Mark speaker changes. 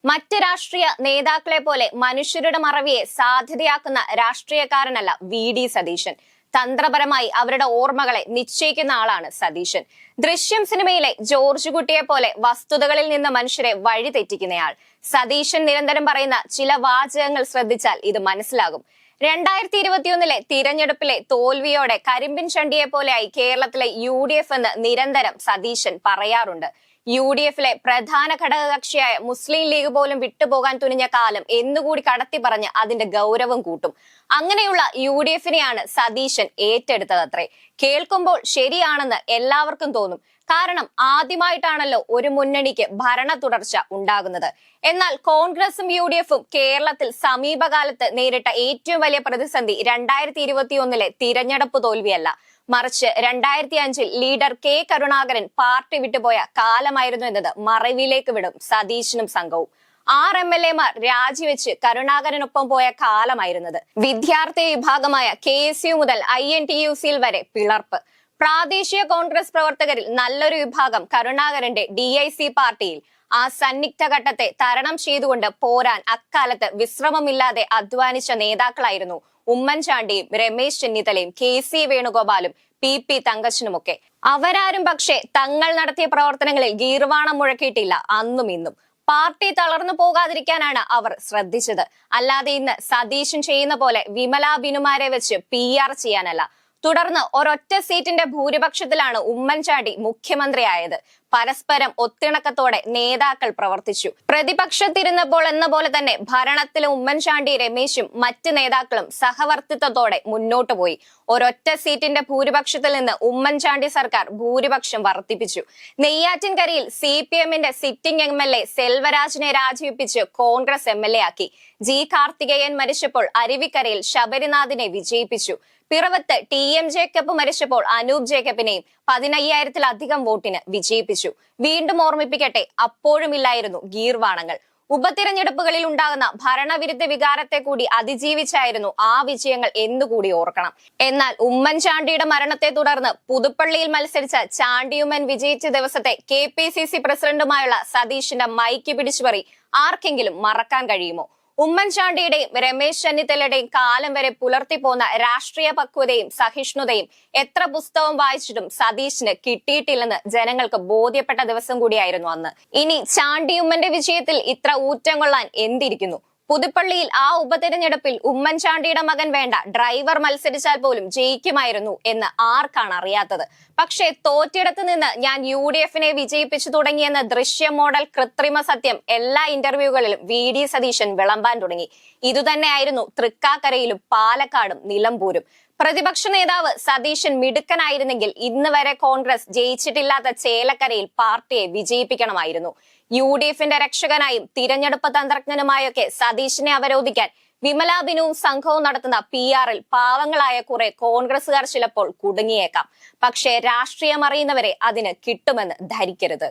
Speaker 1: മറ്റ് രാഷ്ട്രീയ നേതാക്കളെ പോലെ മനുഷ്യരുടെ മറവിയെ സാധ്യതയാക്കുന്ന രാഷ്ട്രീയക്കാരനല്ല വി.ഡി. സതീശൻ. തന്ത്രപരമായി അവരുടെ ഓർമ്മകളെ നിശ്ചയിക്കുന്ന ആളാണ് സതീശൻ. ദൃശ്യം സിനിമയിലെ ജോർജ് കുട്ടിയെ പോലെ വസ്തുതകളിൽ നിന്ന് മനുഷ്യരെ വഴിതെറ്റിക്കുന്നയാൾ. സതീശൻ നിരന്തരം പറയുന്ന ചില വാചകങ്ങൾ ശ്രദ്ധിച്ചാൽ ഇത് മനസ്സിലാകും. 2021 തിരഞ്ഞെടുപ്പിലെ തോൽവിയോടെ കരിമ്പിൻ ചണ്ടിയെ പോലെയായി കേരളത്തിലെ UDF എന്ന് നിരന്തരം സതീശൻ പറയാറുണ്ട്. UDFിലെ പ്രധാന ഘടകകക്ഷിയായ മുസ്ലിം ലീഗ് പോലും വിട്ടുപോകാൻ തുനിഞ്ഞ കാലം എന്നുകൂടി കടത്തി പറഞ്ഞ് അതിന്റെ ഗൗരവം കൂട്ടും. അങ്ങനെയുള്ള UDFിനെയാണ് സതീശൻ ഏറ്റെടുത്തതത്രേ. കേൾക്കുമ്പോൾ ശരിയാണെന്ന് എല്ലാവർക്കും തോന്നും. കാരണം ആദ്യമായിട്ടാണല്ലോ ഒരു മുന്നണിക്ക് ഭരണ തുടർച്ച ഉണ്ടാകുന്നത്. എന്നാൽ കോൺഗ്രസും UDFും കേരളത്തിൽ സമീപകാലത്ത് നേരിട്ട ഏറ്റവും വലിയ പ്രതിസന്ധി 2021 തിരഞ്ഞെടുപ്പ് തോൽവിയല്ല, മറിച്ച് 2005 ലീഡർ കെ കരുണാകരൻ പാർട്ടി വിട്ടുപോയ കാലമായിരുന്നു എന്നത് മറവിയിലേക്ക് വിടും സതീശനും സംഘവും. 6 MLA-മാർ രാജിവെച്ച് കരുണാകരനൊപ്പം പോയ കാലമായിരുന്നത്. വിദ്യാർത്ഥി വിഭാഗമായ KSU മുതൽ INTUC വരെ പിളർപ്പ്. പ്രാദേശിക കോൺഗ്രസ് പ്രവർത്തകരിൽ നല്ലൊരു വിഭാഗം കരുണാകരന്റെ DIC പാർട്ടിയിൽ. ആ സന്നിഗ്ധ ഘട്ടത്തെ തരണം ചെയ്തുകൊണ്ട് പോരാൻ അക്കാലത്ത് വിശ്രമമില്ലാതെ അധ്വാനിച്ച നേതാക്കളായിരുന്നു ഉമ്മൻചാണ്ടിയും രമേശ് ചെന്നിത്തലയും KC വേണുഗോപാലും PP തങ്കച്ചനുമൊക്കെ. അവരാരും പക്ഷേ തങ്ങൾ നടത്തിയ പ്രവർത്തനങ്ങളിൽ ഗീർവാണം മുഴക്കിയിട്ടില്ല അന്നും ഇന്നും. പാർട്ടി തളർന്നു പോകാതിരിക്കാനാണ് അവർ ശ്രദ്ധിച്ചത്. അല്ലാതെ ഇന്ന് സതീശൻ ചെയ്യുന്ന പോലെ വിമലാ ബിനുമാരെ വെച്ച് PR ചെയ്യാനല്ല. തുടർന്ന് ഒരൊറ്റ സീറ്റിന്റെ ഭൂരിപക്ഷത്തിലാണ് ഉമ്മൻചാണ്ടി മുഖ്യമന്ത്രിയായത്. പരസ്പരം ഒത്തിണക്കത്തോടെ നേതാക്കൾ പ്രവർത്തിച്ചു. പ്രതിപക്ഷത്തിരുന്നപ്പോൾ എന്ന പോലെ തന്നെ ഭരണത്തിലും ഉമ്മൻചാണ്ടി രമേശും മറ്റ് നേതാക്കളും സഹവർത്തിത്വത്തോടെ മുന്നോട്ടു പോയി. ഒരൊറ്റ സീറ്റിന്റെ ഭൂരിപക്ഷത്തിൽ നിന്ന് ഉമ്മൻചാണ്ടി സർക്കാർ ഭൂരിപക്ഷം വർദ്ധിപ്പിച്ചു. നെയ്യാറ്റിൻകരയിൽ CPM-ന്റെ സിറ്റിംഗ് MLA സെൽവരാജിനെ രാജിവെപ്പിച്ച് കോൺഗ്രസ് MLA ആക്കി. G. കാർത്തികേയൻ മരിച്ചപ്പോൾ അരുവിക്കരയിൽ ശബരിനാഥിനെ വിജയിപ്പിച്ചു. പിറവത്ത് TM ജേക്കബ് മരിച്ചപ്പോൾ അനൂപ് ജേക്കബിനെയും 15,000-ലധികം വോട്ടിന് വിജയിപ്പിച്ചു. വീണ്ടും ഓർമ്മിപ്പിക്കട്ടെ, അപ്പോഴുമില്ലായിരുന്നു ഗീർവാണങ്ങൾ. ഉപതിരഞ്ഞെടുപ്പുകളിൽ ഉണ്ടാകുന്ന ഭരണവിരുദ്ധ വികാരത്തെ കൂടി അതിജീവിച്ചായിരുന്നു ആ വിജയങ്ങൾ എന്നുകൂടി ഓർക്കണം. എന്നാൽ ഉമ്മൻചാണ്ടിയുടെ മരണത്തെ തുടർന്ന് പുതുപ്പള്ളിയിൽ മത്സരിച്ച ചാണ്ടിയുമ്മൻ വിജയിച്ച ദിവസത്തെ KPCC പ്രസിഡന്റുമായുള്ള സതീശന്റെ മൈക്ക് പിടിച്ചുപറി ആർക്കെങ്കിലും മറക്കാൻ കഴിയുമോ? ഉമ്മൻചാണ്ടിയുടെയും രമേശ് ചെന്നിത്തലയുടെയും കാലം വരെ പുലർത്തിപ്പോന്ന രാഷ്ട്രീയ പക്വതയും സഹിഷ്ണുതയും എത്ര പുസ്തകം വായിച്ചിട്ടും സതീശന് കിട്ടിയിട്ടില്ലെന്ന് ജനങ്ങൾക്ക് ബോധ്യപ്പെട്ട ദിവസം കൂടിയായിരുന്നു അന്ന്. ഇനി ചാണ്ടിയുമ്മന്റെ വിജയത്തിൽ ഇത്ര ഊറ്റം കൊള്ളാൻ എന്തിരിക്കുന്നു? പുതുപ്പള്ളിയിൽ ആ ഉപതെരഞ്ഞെടുപ്പിൽ ഉമ്മൻചാണ്ടിയുടെ മകൻ വേണ്ട ഡ്രൈവർ മത്സരിച്ചാൽ പോലും ജയിക്കുമായിരുന്നു എന്ന് ആർക്കാണ് അറിയാത്തത്? പക്ഷേ തോറ്റിടത്ത് നിന്ന് ഞാൻ UDFിനെ വിജയിപ്പിച്ചു തുടങ്ങിയെന്ന ദൃശ്യ മോഡൽ കൃത്രിമ സത്യം എല്ലാ ഇന്റർവ്യൂകളിലും V.D. സതീശൻ വിളമ്പാൻ തുടങ്ങി. ഇതുതന്നെയായിരുന്നു തൃക്കാക്കരയിലും പാലക്കാടും നിലമ്പൂരും. പ്രതിപക്ഷ നേതാവ് സതീശൻ മിടുക്കനായിരുന്നെങ്കിൽ ഇന്ന് വരെ കോൺഗ്രസ് ജയിച്ചിട്ടില്ലാത്ത ചേലക്കരയിൽ പാർട്ടിയെ വിജയിപ്പിക്കണമായിരുന്നു. UDFിന്റെ രക്ഷകനായും തിരഞ്ഞെടുപ്പ് തന്ത്രജ്ഞനുമായൊക്കെ സതീശനെ അവരോധിക്കാൻ വിമലാ ബിനുവും സംഘവും നടത്തുന്ന PR-ൽ പാവങ്ങളായ കുറെ കോൺഗ്രസുകാർ ചിലപ്പോൾ കുടുങ്ങിയേക്കാം. പക്ഷേ രാഷ്ട്രീയം അറിയുന്നവരെ അതിന് കിട്ടുമെന്ന് ധരിക്കരുത്.